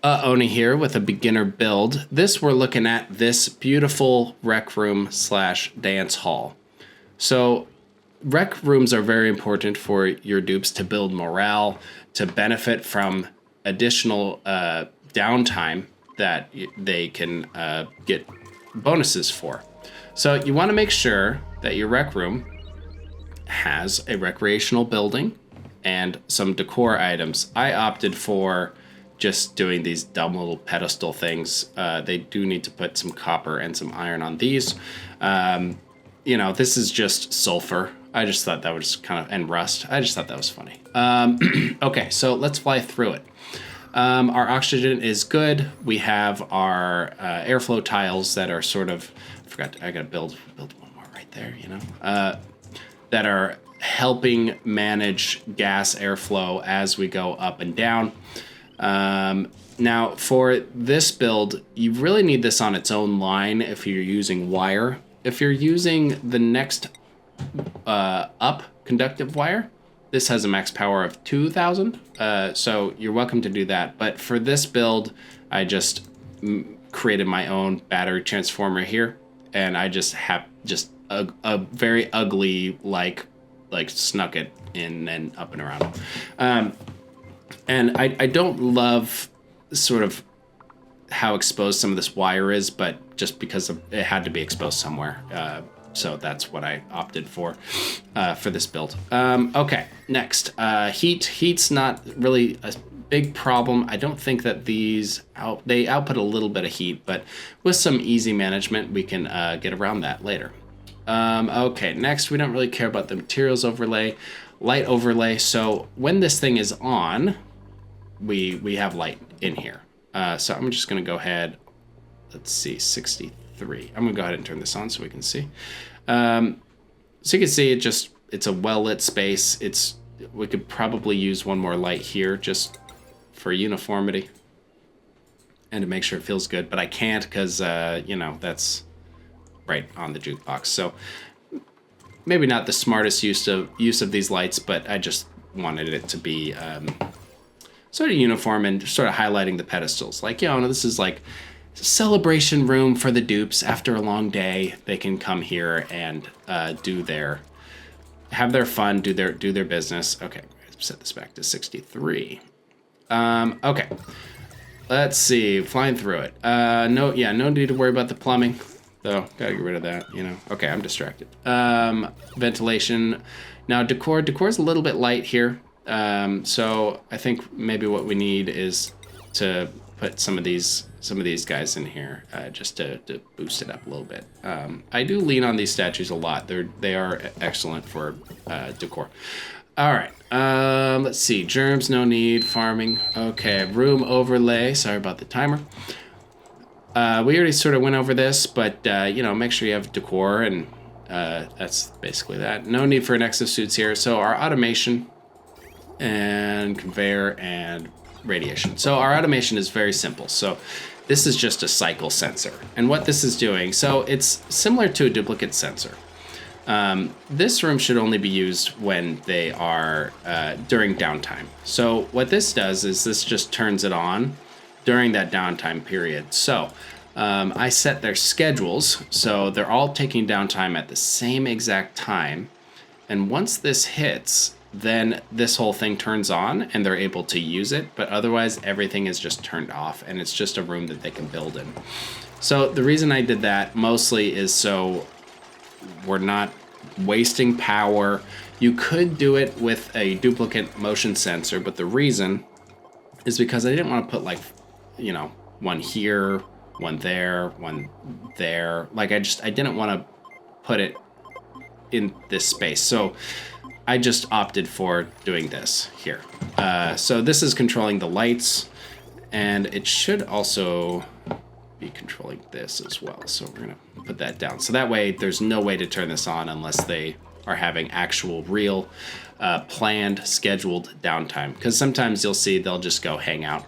Oni here with a beginner build. We're looking at this beautiful rec room slash dance hall. So rec rooms are very important for your dupes to build morale, to benefit from additional downtime that they can get bonuses for. So you want to make sure that your rec room has a recreational building and some decor items. I opted for just doing these dumb little pedestal things. They do need to put some copper and some iron on these. This is just sulfur. I just thought that was and rust. I just thought that was funny. Okay, so let's fly through it. Our oxygen is good. We have our airflow tiles that are sort of, I gotta build one more right there, that are helping manage gas airflow as we go up and down. Now, for this build, you really need this on its own line if you're using wire. If you're using the next up conductive wire, this has a max power of 2,000, so you're welcome to do that. But for this build, I just created my own battery transformer here, and I just have a very ugly like snuck it in and up and around. And I don't love sort of how exposed some of this wire is, but just because it had to be exposed somewhere. So that's what I opted for this build. Okay, next. Heat. Heat's not really a big problem. I don't think that they output a little bit of heat, but with some easy management, we can get around that later. Okay, next, we don't really care about the materials overlay, light overlay. So when this thing is on, we have light in here. So I'm just gonna go ahead, let's see, 63. I'm gonna go ahead and turn this on so we can see. So you can see it's a well-lit space. We could probably use one more light here just for uniformity and to make sure it feels good, but I can't because, that's right on the jukebox. So maybe not the smartest use of these lights, but I just wanted it to be sort of uniform and sort of highlighting the pedestals. Like, this is like a celebration room for the dupes. After a long day, they can come here and have their fun, do their business. Okay, set this back to 63. Okay, let's see, flying through it. No need to worry about the plumbing. So, gotta get rid of that, Okay, I'm distracted. Ventilation. Now, decor's a little bit light here. So I think maybe what we need is to put some of these guys in here, just to boost it up a little bit. I do lean on these statues a lot. They are excellent for decor. All right, let's see, germs, no need, farming. Okay, room overlay, sorry about the timer. We already sort of went over this, but, make sure you have decor, and that's basically that. No need for an exosuits here. So our automation and conveyor and radiation. So our automation is very simple. So this is just a cycle sensor. And what this is doing, so it's similar to a duplicate sensor. This room should only be used when they are during downtime. So what this does is this just turns it on during that downtime period. So I set their schedules, so they're all taking downtime at the same exact time. And once this hits, then this whole thing turns on and they're able to use it. But otherwise, everything is just turned off and it's just a room that they can build in. So the reason I did that mostly is so we're not wasting power. You could do it with a duplicate motion sensor, but the reason is because I didn't want to put one here, one there, one there. Like I didn't want to put it in this space. So I just opted for doing this here. So this is controlling the lights, and it should also be controlling this as well. So we're gonna put that down. So that way there's no way to turn this on unless they are having actual real planned scheduled downtime. Because sometimes you'll see they'll just go hang out.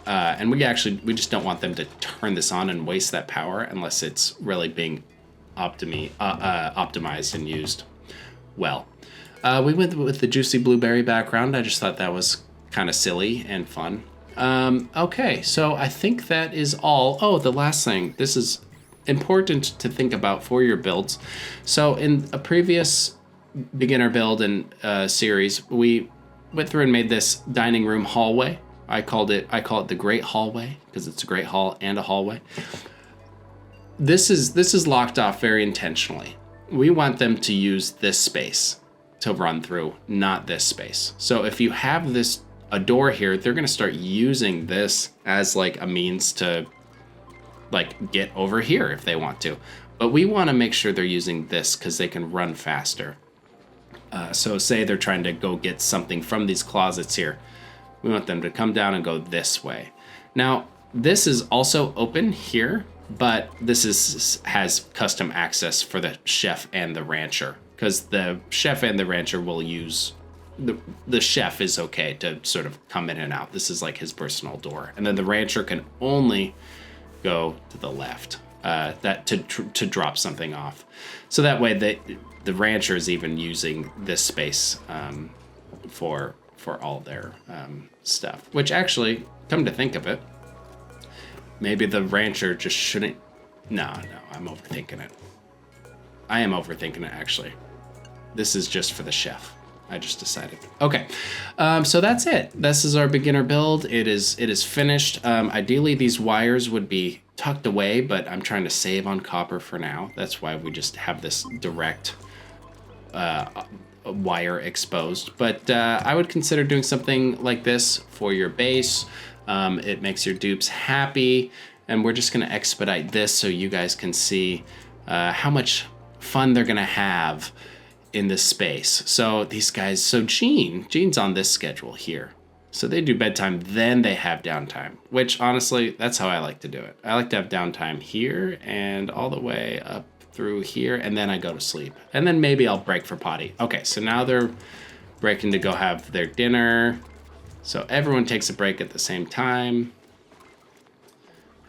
And we just don't want them to turn this on and waste that power unless it's really being optimized and used well. We went with the juicy blueberry background. I just thought that was kind of silly and fun. Okay, so I think that is all. Oh, the last thing. This is important to think about for your builds. So in a previous beginner build and series, we went through and made this dining room hallway. I call it the Great Hallway because it's a great hall and a hallway. This is locked off very intentionally. We want them to use this space to run through, not this space. So if you have a door here, they're gonna start using this as like a means to like get over here if they want to. But we wanna make sure they're using this because they can run faster. So say they're trying to go get something from these closets here. We want them to come down and go this way. Now, this is also open here, but this has custom access for the chef and the rancher because the chef and the rancher will use, the chef is okay to sort of come in and out. This is like his personal door. And then the rancher can only go to the left to drop something off. So that way the rancher is even using this space for all their stuff, which actually, come to think of it, maybe the rancher just shouldn't. No, I'm overthinking it. I am overthinking it, actually. This is just for the chef. I just decided. Okay, so that's it. This is our beginner build. It is finished. Ideally, these wires would be tucked away, but I'm trying to save on copper for now. That's why we just have this direct wire exposed. But I would consider doing something like this for your base. It makes your dupes happy, and we're just gonna expedite this so you guys can see how much fun they're gonna have in this space. So these guys, so Gene's on this schedule here. So they do bedtime, then they have downtime, which honestly, that's how I like to do it. I like to have downtime here and all the way up through here, and then I go to sleep. And then maybe I'll break for potty. Okay, so now they're breaking to go have their dinner. So everyone takes a break at the same time.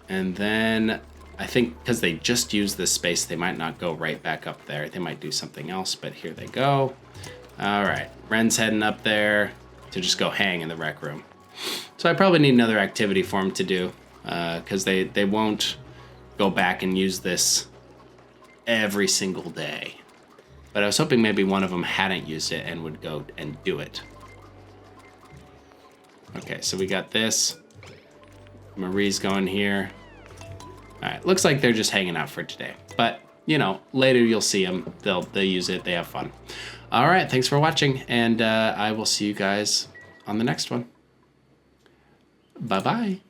And then I think because they just use this space, they might not go right back up there. They might do something else, but here they go. All right, Ren's heading up there to just go hang in the rec room. So I probably need another activity for him to do because they won't go back and use this every single day. But I was hoping maybe one of them hadn't used it and would go and do it. Okay, so we got this. Marie's going here. All right, looks like they're just hanging out for today. But, you know, later you'll see them. They'll use it. They have fun. All right, thanks for watching, and I will see you guys on the next one. Bye-bye.